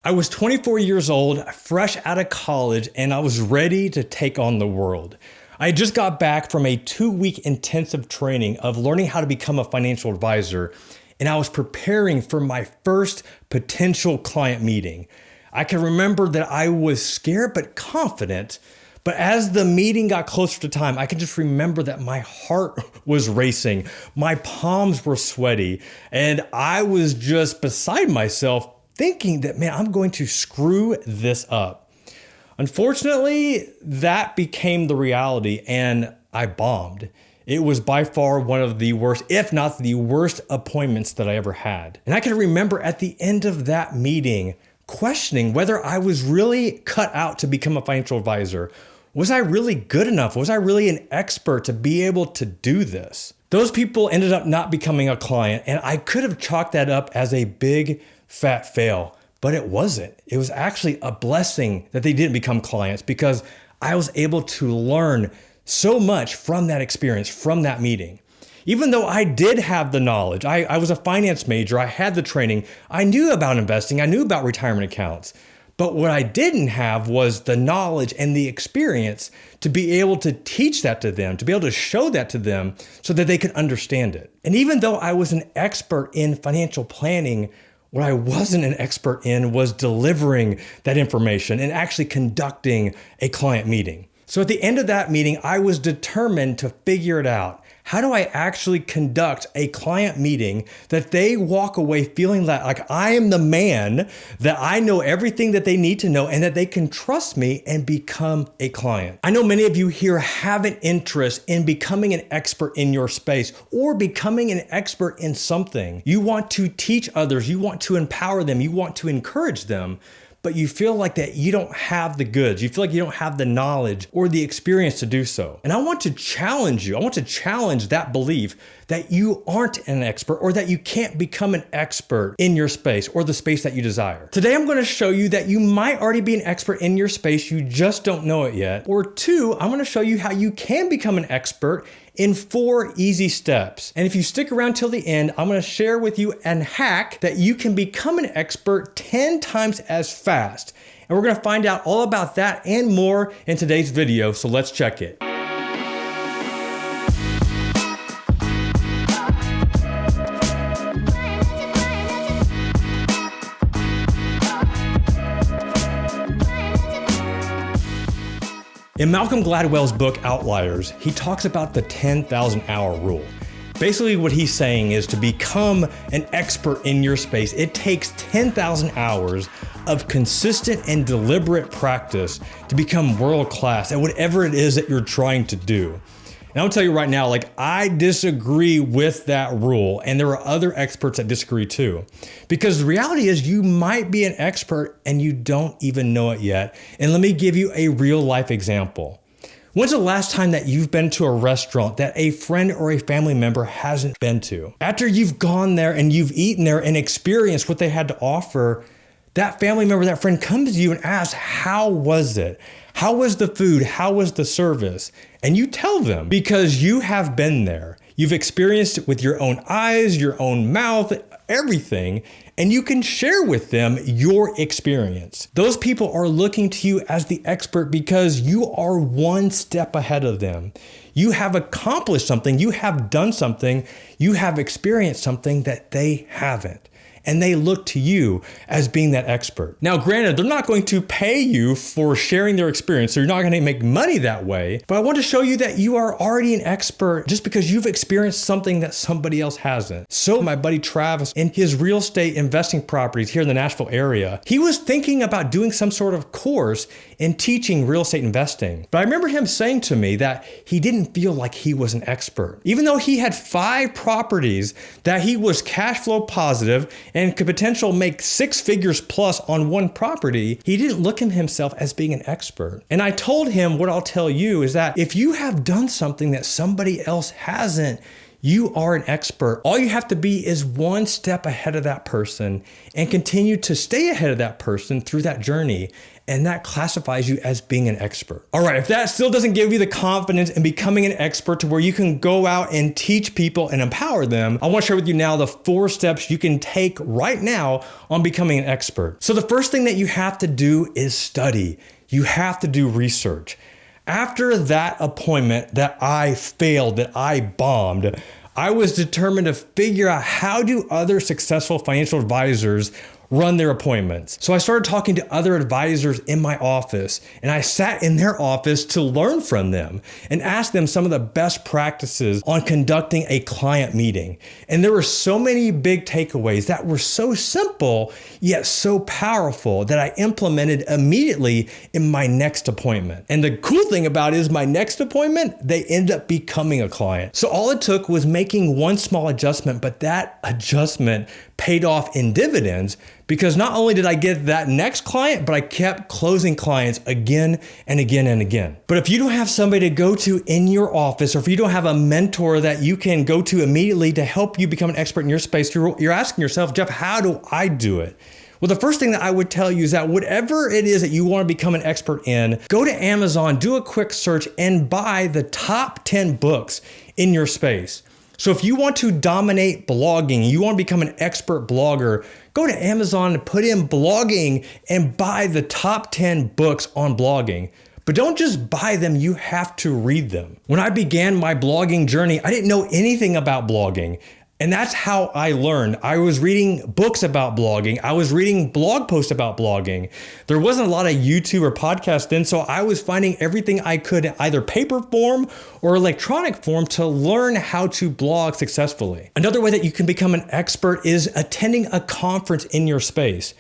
I was 24 years old, fresh out of college, and I was ready to take on the world. I just got back from a 2-week intensive training of learning how to become a financial advisor, and I was preparing for my first potential client meeting. I can remember that I was scared but confident, but as the meeting got closer to time, I can just remember that my heart was racing, my palms were sweaty, and I was just beside myself thinking that, man, I'm going to screw this up. Unfortunately, that became the reality and I bombed. It was by far one of the worst, if not the worst appointments that I ever had. And I can remember at the end of that meeting questioning whether I was really cut out to become a financial advisor. Was I really good enough? Was I really an expert to be able to do this? Those people ended up not becoming a client, and I could have chalked that up as a big fat fail, but it wasn't. It was actually a blessing that they didn't become clients because I was able to learn so much from that experience, from that meeting. Even though I did have the knowledge, I was a finance major, I had the training, I knew about investing, I knew about retirement accounts. But what I didn't have was the knowledge and the experience to be able to teach that to them, to be able to show that to them so that they could understand it. And even though I was an expert in financial planning, what I wasn't an expert in was delivering that information and actually conducting a client meeting. So at the end of that meeting, I was determined to figure it out. How do I actually conduct a client meeting that they walk away feeling like I am the man, that I know everything that they need to know and that they can trust me and become a client? I know many of you here have an interest in becoming an expert in your space or becoming an expert in something. You want to teach others, you want to empower them, you want to encourage them, but you feel like that you don't have the goods. You feel like you don't have the knowledge or the experience to do so. And I want to challenge you. I want to challenge that belief that you aren't an expert or that you can't become an expert in your space or the space that you desire. Today, I'm going to show you that you might already be an expert in your space. You just don't know it yet. Or 2, I'm going to show you how you can become an expert in 4 easy steps. And if you stick around till the end, I'm going to share with you a hack that you can become an expert 10 times as fast. And we're going to find out all about that and more in today's video. So let's check it. In Malcolm Gladwell's book, Outliers, he talks about the 10,000 hour rule. Basically what he's saying is to become an expert in your space, it takes 10,000 hours of consistent and deliberate practice to become world class at whatever it is that you're trying to do. And I'll tell you right now, I disagree with that rule, and there are other experts that disagree too. Because the reality is you might be an expert and you don't even know it yet. And let me give you a real life example. When's the last time that you've been to a restaurant that a friend or a family member hasn't been to? After you've gone there and you've eaten there and experienced what they had to offer, that family member, that friend comes to you and asks, how was it? How was the food? How was the service? And you tell them because you have been there. You've experienced it with your own eyes, your own mouth, everything, and you can share with them your experience. Those people are looking to you as the expert because you are one step ahead of them. You have accomplished something, you have done something, you have experienced something that they haven't. And they look to you as being that expert. Now, granted, they're not going to pay you for sharing their experience, so you're not going to make money that way. But I want to show you that you are already an expert just because you've experienced something that somebody else hasn't. So my buddy Travis, in his real estate investing properties here in the Nashville area, he was thinking about doing some sort of course in teaching real estate investing. But I remember him saying to me that he didn't feel like he was an expert. Even though he had 5 properties that he was cash flow positive and could potentially make 6 figures plus on one property, he didn't look at himself as being an expert. And I told him what I'll tell you is that if you have done something that somebody else hasn't, You are an expert. All you have to be is one step ahead of that person and continue to stay ahead of that person through that journey. And that classifies you as being an expert. All right, if that still doesn't give you the confidence in becoming an expert to where you can go out and teach people and empower them, I want to share with you now the 4 steps you can take right now on becoming an expert. So the first thing that you have to do is study. You have to do research. After that appointment that I failed, that I bombed, I was determined to figure out how do other successful financial advisors run their appointments. So I started talking to other advisors in my office, and I sat in their office to learn from them and ask them some of the best practices on conducting a client meeting. And there were so many big takeaways that were so simple, yet so powerful that I implemented immediately in my next appointment. And the cool thing about it is my next appointment, they ended up becoming a client. So all it took was making one small adjustment, but that adjustment paid off in dividends because not only did I get that next client, but I kept closing clients again and again and again. But if you don't have somebody to go to in your office, or if you don't have a mentor that you can go to immediately to help you become an expert in your space, you're asking yourself, Jeff, how do I do it? Well, the first thing that I would tell you is that whatever it is that you want to become an expert in, go to Amazon, do a quick search, and buy the top 10 books in your space. So if you want to dominate blogging, you want to become an expert blogger, go to Amazon and put in blogging and buy the top 10 books on blogging. But don't just buy them, you have to read them. When I began my blogging journey, I didn't know anything about blogging. And that's how I learned. I was reading books about blogging. I was reading blog posts about blogging. There wasn't a lot of YouTube or podcasts then, so I was finding everything I could in either paper form or electronic form to learn how to blog successfully. Another way that you can become an expert is attending a conference in your space.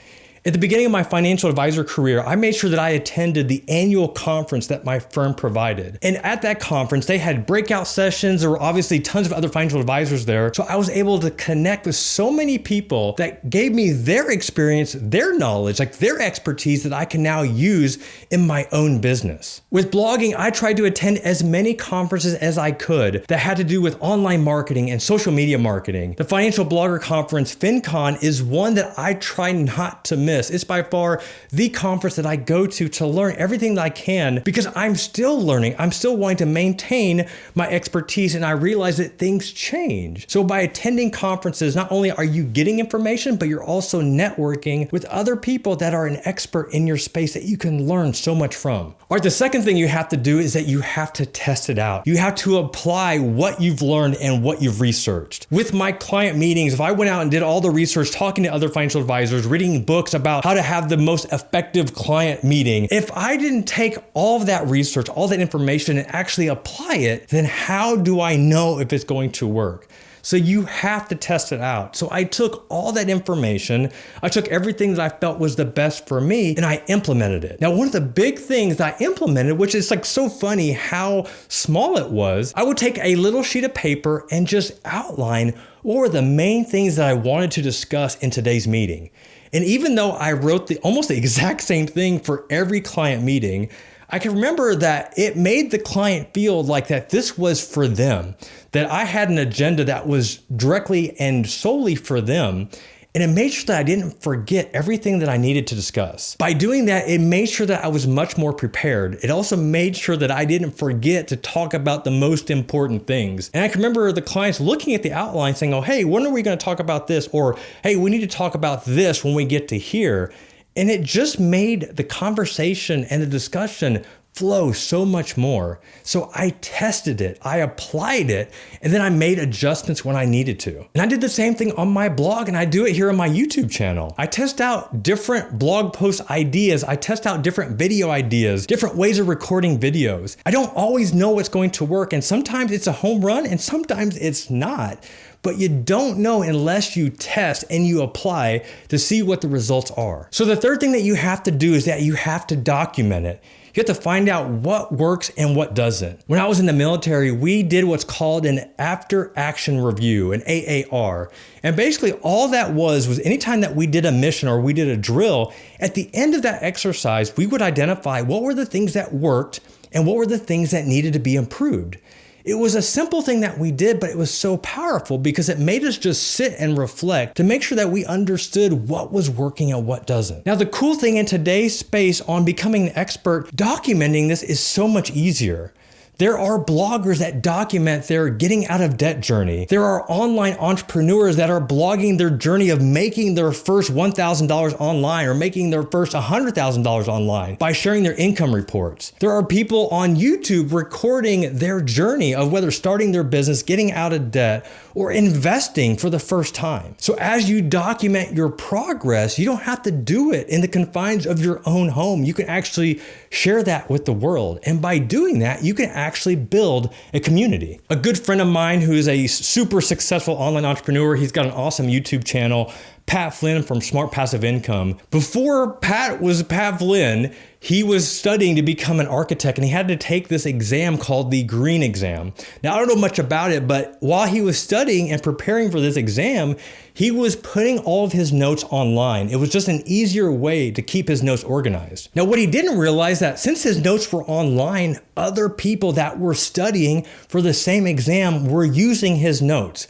At the beginning of my financial advisor career, I made sure that I attended the annual conference that my firm provided. And at that conference, they had breakout sessions. There were obviously tons of other financial advisors there. So I was able to connect with so many people that gave me their experience, their knowledge, like their expertise that I can now use in my own business. With blogging, I tried to attend as many conferences as I could that had to do with online marketing and social media marketing. The Financial Blogger Conference, FinCon, is one that I try not to miss. It's by far the conference that I go to learn everything that I can because I'm still learning. I'm still wanting to maintain my expertise, and I realize that things change. So by attending conferences, not only are you getting information, but you're also networking with other people that are an expert in your space that you can learn so much from. All right, the second thing you have to do is that you have to test it out. You have to apply what you've learned and what you've researched. With my client meetings, if I went out and did all the research, talking to other financial advisors, reading books about how to have the most effective client meeting, if I didn't take all of that research, all that information, and actually apply it, then how do I know if it's going to work? So you have to test it out. So I took all that information, I took everything that I felt was the best for me, and I implemented it. Now, one of the big things that I implemented, which is like so funny how small it was, I would take a little sheet of paper and just outline what were the main things that I wanted to discuss in today's meeting. And even though I wrote almost the exact same thing for every client meeting, I can remember that it made the client feel like that this was for them, that I had an agenda that was directly and solely for them. And it made sure that I didn't forget everything that I needed to discuss. By doing that, it made sure that I was much more prepared. It also made sure that I didn't forget to talk about the most important things. And I can remember the clients looking at the outline saying, oh, hey, when are we going to talk about this? Or, hey, we need to talk about this when we get to here. And it just made the conversation and the discussion flow so much more. So I tested it, I applied it, and then I made adjustments when I needed to. And I did the same thing on my blog, and I do it here on my YouTube channel. I test out different blog post ideas. I test out different video ideas, different ways of recording videos. I don't always know what's going to work, and sometimes it's a home run, and sometimes it's not. But you don't know unless you test and you apply to see what the results are. So the third thing that you have to do is that you have to document it. You have to find out what works and what doesn't. When I was in the military, we did what's called an after action review, an AAR. And basically all that was anytime that we did a mission or we did a drill, at the end of that exercise, we would identify what were the things that worked and what were the things that needed to be improved. It was a simple thing that we did, but it was so powerful because it made us just sit and reflect to make sure that we understood what was working and what doesn't. Now, the cool thing in today's space on becoming an expert, documenting this is so much easier. There are bloggers that document their getting out of debt journey. There are online entrepreneurs that are blogging their journey of making their first $1,000 online or making their first $100,000 online by sharing their income reports. There are people on YouTube recording their journey of whether starting their business, getting out of debt, or investing for the first time. So as you document your progress, you don't have to do it in the confines of your own home. You can actually share that with the world. And by doing that, you can actually build a community. A good friend of mine who is a super successful online entrepreneur, he's got an awesome YouTube channel, Pat Flynn from Smart Passive Income. Before Pat was Pat Flynn, he was studying to become an architect, and he had to take this exam called the Green Exam. Now, I don't know much about it, but while he was studying and preparing for this exam, he was putting all of his notes online. It was just an easier way to keep his notes organized. Now, what he didn't realize that since his notes were online, other people that were studying for the same exam were using his notes.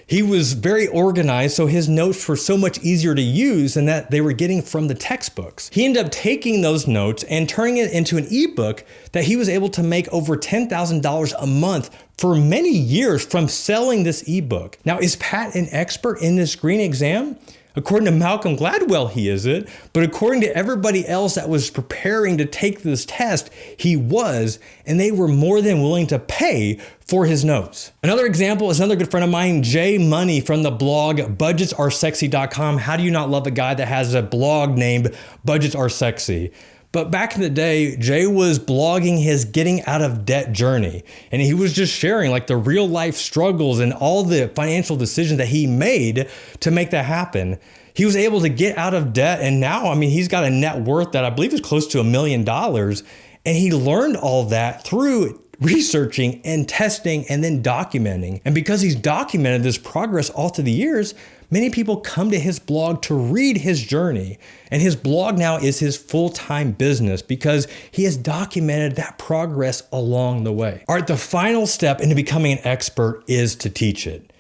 He was very organized, so his notes were so much easier to use than that they were getting from the textbooks. He ended up taking those notes and turning it into an ebook that he was able to make over $10,000 a month for many years from selling this ebook. Now, is Pat an expert in this Green Exam? According to Malcolm Gladwell, he isn't, but according to everybody else that was preparing to take this test, he was, and they were more than willing to pay for his notes. Another example is another good friend of mine, Jay Money from the blog budgetsaresexy.com. How do you not love a guy that has a blog named Budgets Are Sexy? But back in the day, Jay was blogging his getting out of debt journey. And he was just sharing like the real life struggles and all the financial decisions that he made to make that happen. He was able to get out of debt. And now, he's got a net worth that I believe is close to $1 million. And he learned all that through researching and testing and then documenting. And because he's documented this progress all through the years, many people come to his blog to read his journey. And his blog now is his full-time business because he has documented that progress along the way. All right, the final step into becoming an expert is to teach it.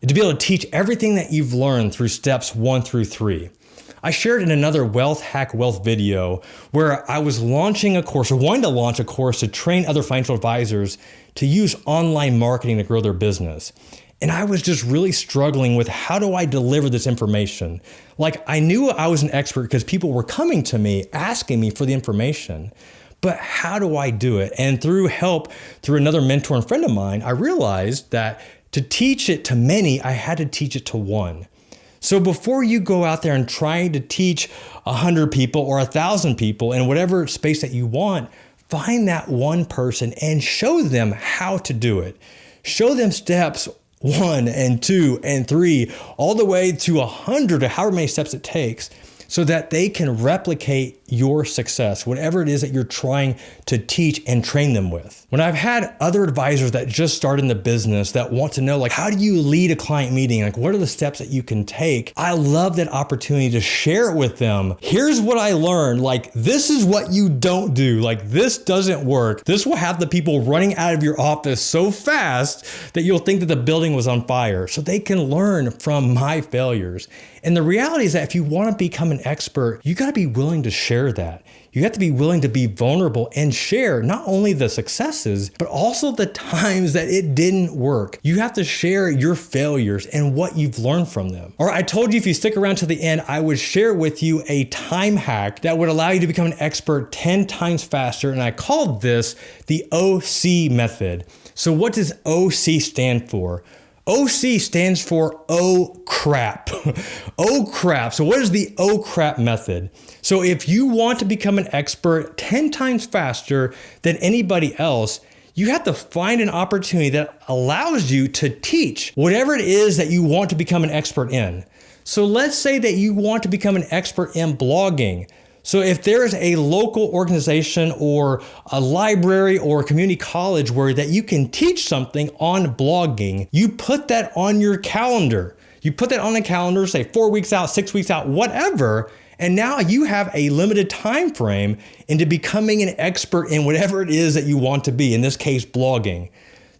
To be able to teach everything that you've learned through steps 1 through 3. I shared in another Wealth Hack Wealth video where I was launching a course or wanting to launch a course to train other financial advisors to use online marketing to grow their business. And I was just really struggling with how do I deliver this information? Like I knew I was an expert because people were coming to me, asking me for the information, but how do I do it? And through help, through another mentor and friend of mine, I realized that to teach it to many, I had to teach it to one. So before you go out there and try to teach 100 people or 1,000 people in whatever space that you want, find that one person and show them how to do it. Show them steps 1 and 2 and 3, all the way to 100 or however many steps it takes, so that they can replicate your success, whatever it is that you're trying to teach and train them with. When I've had other advisors that just started in the business that want to know, like, how do you lead a client meeting? Like, what are the steps that you can take? I love that opportunity to share it with them. Here's what I learned. Like, this is what you don't do. Like, this doesn't work. This will have the people running out of your office so fast that you'll think that the building was on fire. So they can learn from my failures. And the reality is that if you want to become an expert, you got to be willing to share that. You have to be willing to be vulnerable and share not only the successes, but also the times that it didn't work. You have to share your failures and what you've learned from them. All right, I told you if you stick around to the end, I would share with you a time hack that would allow you to become an expert 10 times faster. And I called this the OC method. So what does OC stand for? OC stands for oh crap. Oh crap. So what is the oh crap method? So if you want to become an expert 10 times faster than anybody else, you have to find an opportunity that allows you to teach whatever it is that you want to become an expert in. So let's say that you want to become an expert in blogging. So if there is a local organization or a library or a community college where that you can teach something on blogging, you put that on your calendar. You put that on a calendar, say 4 weeks out, 6 weeks out, whatever. And now you have a limited time frame into becoming an expert in whatever it is that you want to be, in this case, blogging.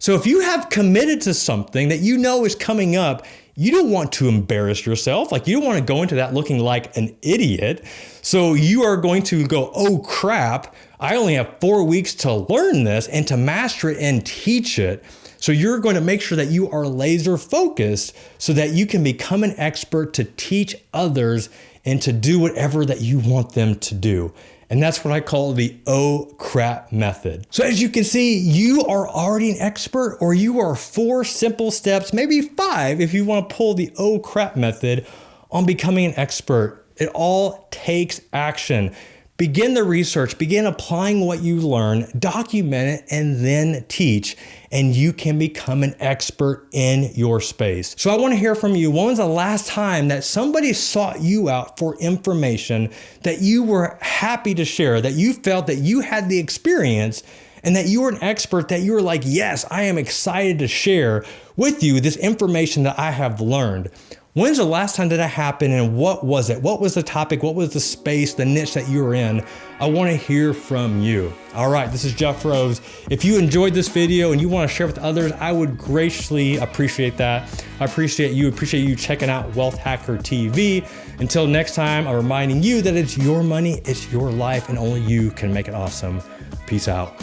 So if you have committed to something that you know is coming up, you don't want to embarrass yourself. Like, you don't want to go into that looking like an idiot. So you are going to go, oh crap, I only have 4 weeks to learn this and to master it and teach it. So you're going to make sure that you are laser focused so that you can become an expert to teach others and to do whatever that you want them to do. And that's what I call the oh crap method. So as you can see, you are already an expert, or you are 4 simple steps, maybe 5 if you want to pull the oh crap method on becoming an expert. It all takes action. Begin the research, begin applying what you learn, document it, and then teach, and you can become an expert in your space. So I want to hear from you. When was the last time that somebody sought you out for information that you were happy to share, that you felt that you had the experience and that you were an expert, that you were like, yes, I am excited to share with you this information that I have learned? When's the last time that happened, and what was it? What was the topic? What was the space, the niche that you were in? I want to hear from you. All right, this is Jeff Rose. If you enjoyed this video and you want to share with others, I would graciously appreciate that. I appreciate you checking out Wealth Hacker TV. Until next time, I'm reminding you that it's your money, it's your life, and only you can make it awesome. Peace out.